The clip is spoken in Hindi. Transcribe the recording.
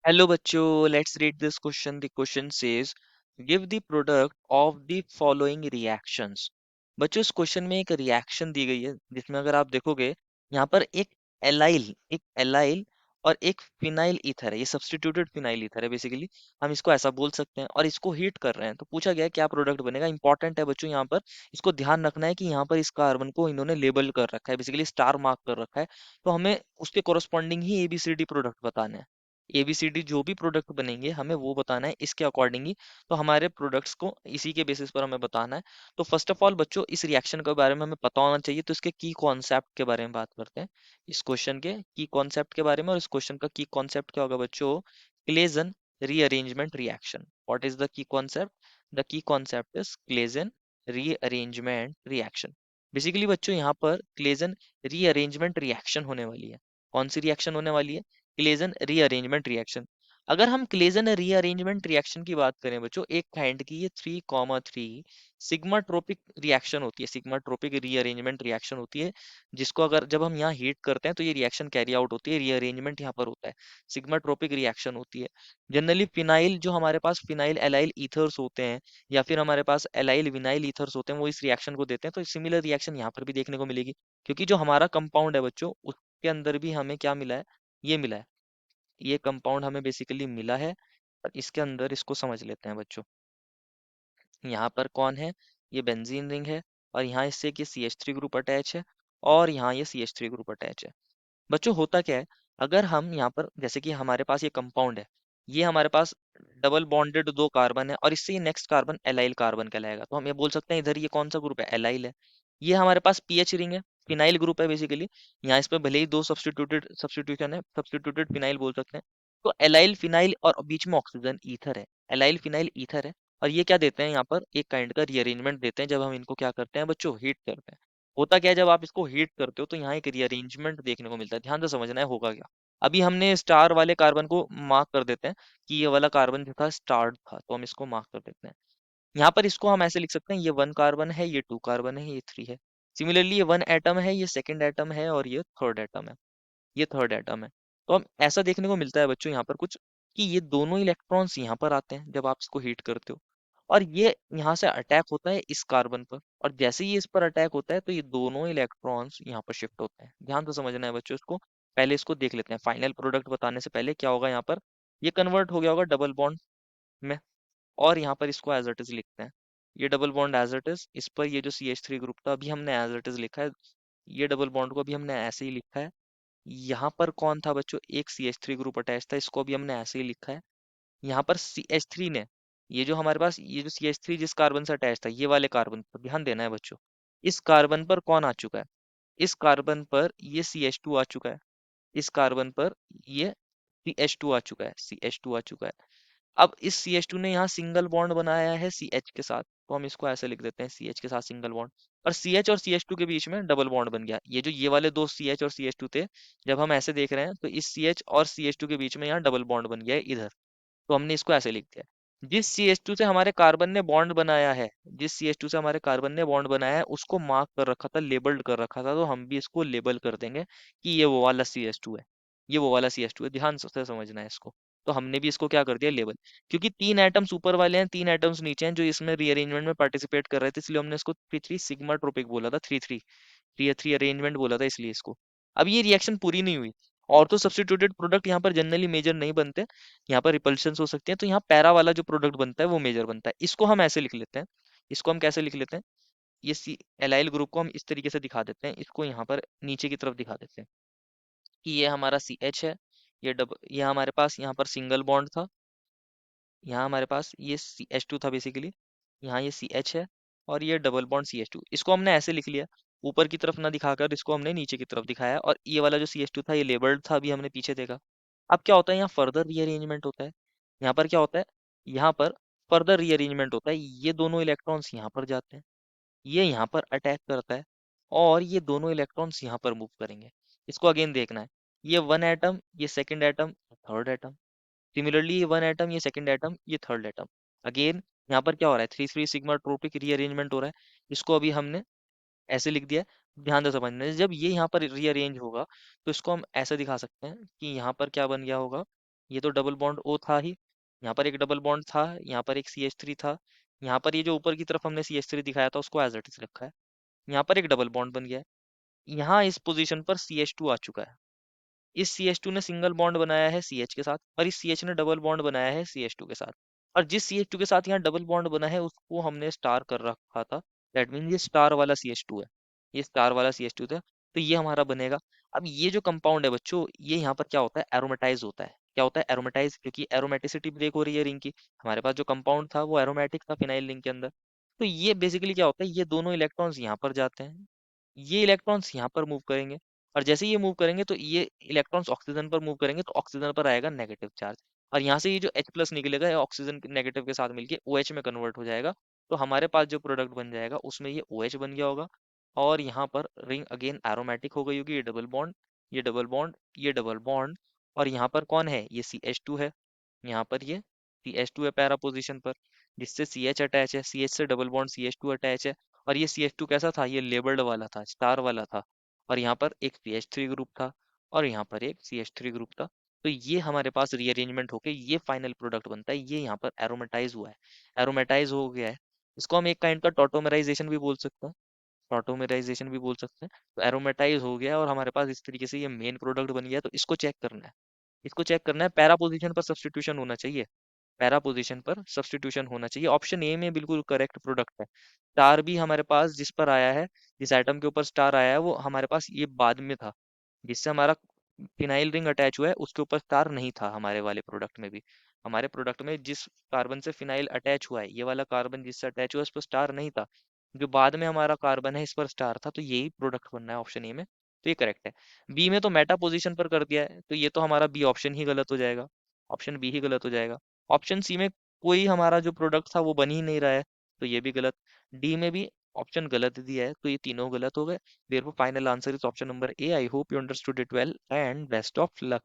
Hello बच्चों, let's read this question. The question says, give the product of the following reactions. बच्चों इस क्वेश्चन में एक रिएक्शन दी गई है जिसमें अगर आप देखोगे यहाँ पर एक एलाइल और एक फिनाइल ईथर है। ये सब्स्टिट्यूटेड फिनाइल ईथर है बेसिकली। हम इसको ऐसा बोल सकते हैं और इसको हीट कर रहे हैं। तो पूछा गया है क्या प्रोडक्ट बनेगा। इंपॉर्टेंट है बच्चों, यहाँ पर इसको ध्यान रखना है कि यहाँ पर इस कार्बन को इन्होंने लेबल कर रखा है, बेसिकली स्टार मार्क कर रखा है। तो हमें उसके कोरस्पॉन्डिंग ही एबीसीडी प्रोडक्ट बताने हैं। एबीसीडी जो भी प्रोडक्ट बनेंगे हमें वो बताना है इसके अकॉर्डिंग ही। तो हमारे प्रोडक्ट्स को इसी के बेसिस पर हमें बताना है। तो फर्स्ट ऑफ ऑल बच्चों इस रिएक्शन के बारे में हमें पता होना चाहिए। तो इसके की कॉन्सेप्ट के बारे में बात करते हैं। इस क्वेश्चन के की कॉन्सेप्ट के बारे में, और इस क्वेश्चन का की कॉन्सेप्ट क्या होगा बच्चों? Claisen rearrangement reaction. What is the key concept? The key concept is Claisen rearrangement reaction. Basically बच्चों यहाँ पर क्लेजन रीअरेंजमेंट रिएक्शन होने वाली है। कौन सी रिएक्शन होने वाली है? Claisen rearrangement reaction. अगर हम क्लेजन रीअरेंजमेंट रिएक्शन की बात करें बच्चों, एक काइंड की ये 3,3 सिग्माट्रोपिक रिएक्शन होती है, सिग्माट्रोपिक रीअरेंजमेंट रिएक्शन होती है, जिसको अगर जब हम यहाँ हीट करते हैं तो ये रिएक्शन कैरी आउट होती है, रीअरेंजमेंट यहाँ पर होता है, सिग्माट्रोपिक रिएक्शन होती है। जनरली फिनाइल जो हमारे पास फिनाइल एलाइल ईथर्स होते हैं या फिर हमारे पास एलाइल विनाइल ईथर्स होते हैं, वो इस रिएक्शन को देते हैं। तो सिमिलर रिएक्शन यहाँ पर भी देखने को मिलेगी, क्योंकि जो हमारा कंपाउंड है बच्चों उसके अंदर भी हमें क्या मिला है? ये मिला है, ये कंपाउंड हमें बेसिकली मिला है। और इसके अंदर इसको समझ लेते हैं बच्चों। यहाँ पर कौन है? ये बेंजीन रिंग है, और यहाँ इससे एक ये CH3 ग्रुप अटैच है, और यहाँ ये CH3 ग्रुप अटैच है। बच्चों होता क्या है, अगर हम यहाँ पर जैसे कि हमारे पास ये कंपाउंड है, ये हमारे पास डबल बॉन्डेड दो कार्बन है, और इससे ये नेक्स्ट कार्बन एलाइल कार्बन कहलाएगा। तो हम ये बोल सकते हैं इधर ये कौन सा ग्रुप है? एलाइल है। ये हमारे पास पीएच रिंग है, फिनाइल ग्रुप है बेसिकली। यहाँ इस पे भले ही दो सब्स्टिट्यूशन है, सब्स्टिट्यूटेड फिनाइल बोल सकते हैं। तो एलाइल फिनाइल और बीच में ऑक्सीजन ईथर है, एलाइल फिनाइल ईथर है। और ये क्या देते हैं? यहाँ पर एक काइंड का रीअरेंजमेंट देते हैं जब हम इनको क्या करते हैं बच्चों? हीट करते हैं। होता क्या है, जब आप इसको हीट करते हो तो यहाँ एक रीअरेंजमेंट देखने को मिलता है। ध्यान से समझना है होगा क्या। अभी हमने स्टार वाले कार्बन को मार्क कर देते हैं कि ये वाला कार्बन जो था स्टार था, तो हम इसको मार्क कर देते हैं। यहाँ पर इसको हम ऐसे लिख सकते हैं, ये 1 कार्बन है, ये 2 कार्बन है, ये 3 है। सिमिलरली ये 1 एटम है, ये सेकंड एटम है, और ये थर्ड एटम है, ये थर्ड एटम है। तो हम ऐसा देखने को मिलता है बच्चों यहाँ पर कुछ, कि ये दोनों इलेक्ट्रॉन्स यहाँ पर आते हैं जब आप इसको हीट करते हो, और ये यहाँ से अटैक होता है इस कार्बन पर। और जैसे ही इस पर अटैक होता है तो ये दोनों इलेक्ट्रॉन्स यहाँ पर शिफ्ट होते हैं। ध्यान से समझना है बच्चों इसको। पहले इसको देख लेते हैं, फाइनल प्रोडक्ट बताने से पहले क्या होगा यहाँ पर। ये कन्वर्ट हो गया होगा डबल बॉन्ड में, और यहाँ पर इसको एज इट इज लिखते हैं। ये double bond as it is, इस पर ये जो CH3 ग्रुप था अभी हमने एज इट इज लिखा है। ये डबल बॉन्ड को अभी हमने ऐसे ही लिखा है। यहाँ पर कौन था बच्चों? एक CH3 ग्रुप अटैच था, इसको भी हमने ऐसे ही लिखा है। यहाँ पर CH3 ने, ये जो हमारे पास ये जो CH3 जिस कार्बन से अटैच था, ये वाले कार्बन पर ध्यान देना है बच्चों। इस कार्बन पर कौन आ चुका है? इस कार्बन पर ये CH2 आ चुका है। इस कार्बन पर ये CH2 आ चुका है, CH2 आ चुका है। अब इस CH2 ने यहाँ सिंगल बॉन्ड बनाया है CH के साथ, तो हम इसको ऐसे लिख देते हैं, CH के साथ सिंगल बॉन्ड। और CH और CH2 के बीच में डबल बॉन्ड बन गया। ये जो ये वाले दो CH और CH2 थे, जब हम ऐसे देख रहे हैं तो इस CH और CH2 के बीच में यहाँ डबल बॉन्ड बन गया है इधर। तो हमने इसको ऐसे लिख दिया। जिस CH2 से हमारे कार्बन ने बॉन्ड बनाया है, जिस CH2 से हमारे कार्बन ने बॉन्ड बनाया है, उसको मार्क कर रखा था, लेबल्ड कर रखा था, तो हम भी इसको लेबल कर देंगे कि ये वो वाला CH2 है, ये वो वाला CH2 है। ध्यान से समझना है इसको। तो हमने भी इसको क्या कर दिया? लेबल। क्योंकि 3 एटम्स ऊपर वाले हैं, 3 एटम्स नीचे हैं जो इसमें रीअरेंजमेंट में पार्टिसिपेट कर रहे थे, इसलिए हमने इसको 3 3 सिग्मा ट्रोपिक बोला था, 3 3 थ्री थ्री अरेंजमेंट बोला था, इसलिए इसको। अब ये रिएक्शन पूरी नहीं हुई। और तो सब्स्टिट्यूटेड प्रोडक्ट यहाँ पर जनरली मेजर नहीं बनते, यहाँ पर रिपल्शंस हो सकती हैं। तो यहाँ पैरा वाला जो प्रोडक्ट बनता है वो मेजर बनता है। इसको हम ऐसे लिख लेते हैं। इसको हम कैसे लिख लेते हैं? ये सी एलाइल ग्रुप को हम इस तरीके से दिखा देते हैं, इसको यहाँ पर नीचे की तरफ दिखा देते हैं कि ये हमारा CH है। ये हमारे पास यहाँ पर सिंगल बॉन्ड था, यहाँ हमारे पास ये CH2 था बेसिकली, यहाँ ये CH है, और ये डबल बॉन्ड CH2। इसको हमने ऐसे लिख लिया, ऊपर की तरफ ना दिखाकर इसको हमने नीचे की तरफ दिखाया। और ये वाला जो CH2 था ये लेबल्ड था, अभी हमने पीछे देखा। अब क्या होता है, यहाँ फर्दर रीअरेंजमेंट होता है। यहाँ पर क्या होता है? यहाँ पर फर्दर रीअरेंजमेंट होता है। ये दोनों इलेक्ट्रॉन्स यहाँ पर जाते हैं, ये यहाँ पर अटैक करता है, और ये दोनों इलेक्ट्रॉन्स यहाँ पर मूव करेंगे। इसको अगेन देखना है, ये 1 एटम, ये second atom, third atom. Similarly ये 1 एटम, ये सेकंड एटम, ये थर्ड एटम। अगेन यहाँ पर क्या हो रहा है? 3 3 सिग्मा ट्रोपिक रीअरेंजमेंट हो रहा है। इसको अभी हमने ऐसे लिख दिया है। ध्यान से समझना है, जब ये यहाँ पर रीअरेंज होगा तो इसको हम ऐसे दिखा सकते हैं कि यहाँ पर क्या बन गया होगा? ये तो डबल बॉन्ड ओ था ही, यहाँ पर एक डबल बॉन्ड था, यहाँ पर एक CH3 था, यहाँ पर ये जो ऊपर की तरफ हमने CH3 दिखाया था उसको एज इट इज रखा है, यहाँ पर एक डबल बॉन्ड बन गया है, यहाँ इस पोजीशन पर CH2 आ चुका है। इस CH2 ने सिंगल बॉन्ड बनाया है CH के साथ, और इस CH ने डबल बॉन्ड बनाया है CH2 के साथ, और जिस CH2 के साथ यहाँ डबल बॉन्ड बना है उसको हमने स्टार कर रखा था। दैट मीन ये स्टार वाला CH2 है, ये स्टार वाला CH2 था, तो ये हमारा बनेगा। अब ये जो कंपाउंड है बच्चों, ये यहाँ पर क्या होता है, एरोमेटाइज होता है। क्या होता है, एरोमेटाइज, क्योंकि एरोमेटिसिटी ब्रेक हो रही है रिंग की। हमारे पास जो कंपाउंड था वो एरोमेटिक था फिनाइल रिंग के अंदर। तो ये बेसिकली क्या होता है, ये दोनों इलेक्ट्रॉन्स यहाँ पर जाते हैं, ये इलेक्ट्रॉन्स यहाँ पर मूव करेंगे, और जैसे ये मूव करेंगे तो ये इलेक्ट्रॉन्स ऑक्सीजन पर मूव करेंगे, तो ऑक्सीजन पर आएगा नेगेटिव चार्ज, और यहाँ से ये जो H+ निकलेगा ये ऑक्सीजन नेगेटिव के साथ मिलके OH में कन्वर्ट हो जाएगा। तो हमारे पास जो प्रोडक्ट बन जाएगा उसमें ये OH बन गया होगा, और यहाँ पर रिंग अगेन एरोमेटिक हो गई होगी, ये डबल बॉन्ड, ये डबल बॉन्ड, ये डबल बॉन्ड, और यहाँ पर कौन है, ये CH2 है, यहाँ पर ये CH2 है पैरा पोजीशन पर, जिससे CH अटैच है, CH से डबल बॉन्ड CH2 अटैच है, और ये CH2 कैसा था, ये लेबल्ड वाला था, स्टार वाला था, और यहाँ पर एक CH3 ग्रुप था, और यहाँ पर एक CH3 ग्रुप था। तो ये हमारे पास रीअरेंजमेंट होके ये फाइनल प्रोडक्ट बनता है, ये यहाँ पर एरोमेटाइज हुआ है, एरोमेटाइज हो गया है। इसको हम एक काइंड का टॉटोमराइजेशन भी बोल सकते हैं, टॉटोमराइजेशन भी बोल सकते हैं। तो एरोमेटाइज हो गया और हमारे पास इस तरीके से ये मेन प्रोडक्ट बन गया, तो इसको चेक करना है, इसको चेक करना है, पैरा पोजीशन पर सब्स्टिट्यूशन होना चाहिए, पैरा पोजीशन पर सब्स्टिट्यूशन होना चाहिए। ऑप्शन ए में बिल्कुल करेक्ट प्रोडक्ट है। स्टार भी हमारे पास जिस पर आया है, जिस आइटम के ऊपर स्टार आया है वो हमारे पास ये बाद में था, जिससे हमारा फिनाइल रिंग अटैच हुआ है उसके ऊपर स्टार नहीं था हमारे वाले प्रोडक्ट में भी। हमारे प्रोडक्ट में जिस कार्बन से फिनाइल अटैच हुआ है, ये वाला कार्बन जिससे अटैच हुआ है, इस पर स्टार नहीं था, जो बाद में हमारा कार्बन है इस पर स्टार था, तो यही प्रोडक्ट बनना है ऑप्शन ए में, तो ये करेक्ट है। बी में तो मेटा पोजीशन पर कर दिया है, तो ये तो हमारा बी ऑप्शन ही गलत हो जाएगा, ऑप्शन बी ही गलत हो जाएगा। ऑप्शन सी में कोई हमारा जो प्रोडक्ट था वो बन ही नहीं रहा है, तो ये भी गलत। डी में भी ऑप्शन गलत दिया है, तो ये तीनों गलत हो गए। Therefore, final answer is option number A. I hope you understood it well and best of luck.